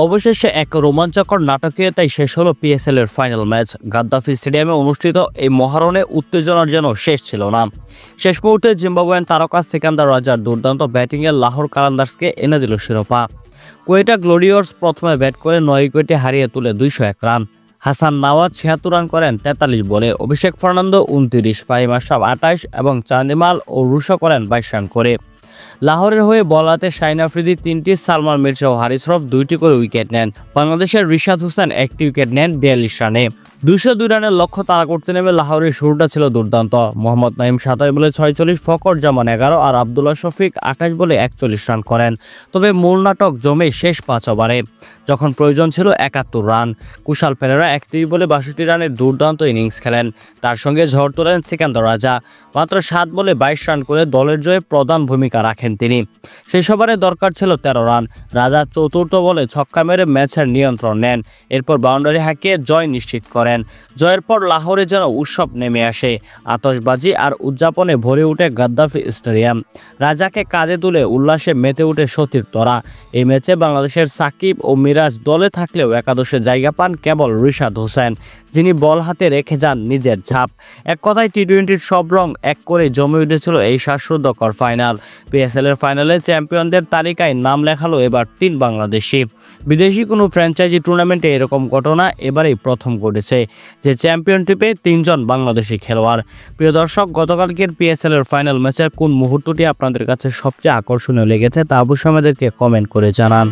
অবশেষে এক রোমাঞ্চকর নাটকীয়তায় শেষ হলো পিএসএল এর ফাইনাল ম্যাচ। গাদ্দাফি স্টেডিয়ামে অনুষ্ঠিত এই মহারণে উত্তেজনার যেন শেষ ছিল না। শেষ মুহূর্তে জিম্বাবুয়ান তারকা সিকান্দার রাজার দুর্দান্ত ব্যাটিংয়ে লাহোর কালান্দার্সকে এনে দিল শিরোপা। কোয়েটা গ্লোরিয়র্স প্রথমে ব্যাট করে 9 উইকেটে হারিয়ে তুলে 201 রান। হাসান নওয়াজ 76 রান করেন 43 বলে। অভিষেক ফার্নান্দো 29, ফাহিম আশরাফ 28 এবং চান্দিমাল ও রুশো করেন 22 রান করে। লাহোরের হয়ে বল হাতে শাহিন আফ্রিদি 3টি, সালমান মির্জা ও হারিস রফ 2টি করে উইকেট নেন। বাংলাদেশের রিশাদ হোসেন 1টি উইকেট নেন 42 রানে। 202 রানের লক্ষ্য তাড়া করতে নেমে লাহোরের শুরুটা ছিল দুর্দান্ত। মোহাম্মদ নাইম 27 বলে 46, ফকর জামান 11 আর আবদুল্লাহ শফিক 28 বলে 41 রান করেন। তবে মূল নাটক জমে শেষ 5 ওভারে, যখন প্রয়োজন ছিল 71 রান। কুশাল পেরেরা 31 বলে 62 রানের দুর্দান্ত ইনিংস খেলেন। তার সঙ্গে ঝড় তোলেন সিকান্দার রাজা। মাত্র 7 বলে 22 রান করে দলের জয়ে প্রধান ভূমিকা রাখেন তিনি। শেষ ওভারে দরকার ছিল 13 রান। রাজা চতুর্থ বলে ছক্কা মেরে ম্যাচের নিয়ন্ত্রণ নেন। এরপর বাউন্ডারি হাঁকিয়ে জয় নিশ্চিত করেন। জয়ের পর লাহোরে যেন উৎসব নেমে আসে। আতশবাজি আর উদযাপনে ভরে ওঠে গাদ্দাফি স্টেডিয়াম। রাজাকে কাঁধে তুলে উল্লাসে মেতে ওঠে সতীর্থরা। এই ম্যাচে বাংলাদেশের সাকিব ও মিরাজ দলে থাকলেও একাদশে জায়গা পান কেবল রিশাদ হোসেন, যিনি বল হাতে রেখে যান নিজের ছাপ। এক কথায় টি-20-র সব রং এক করে জমে উঠেছিল এই শ্বাসরুদ্ধকর ফাইনাল। পিএসএল এর ফাইনালে চ্যাম্পিয়নদের তালিকায় নাম লেখালো এবার 3 বাংলাদেশি। বিদেশি কোনো ফ্র্যাঞ্চাইজি টুর্নামেন্টে এরকম ঘটনা এবারেই প্রথম ঘটেছে, যে চ্যাম্পিয়নশিপে 3 জন বাংলাদেশি খেলোয়াড়। প্রিয় দর্শক, গতকালকের পিএসএল এর ফাইনাল ম্যাচের কোন মুহূর্তটি আপনাদের কাছে সবচেয়ে আকর্ষণীয় লেগেছে তা অবশ্যই আমাদেরকে কমেন্ট করে জানান।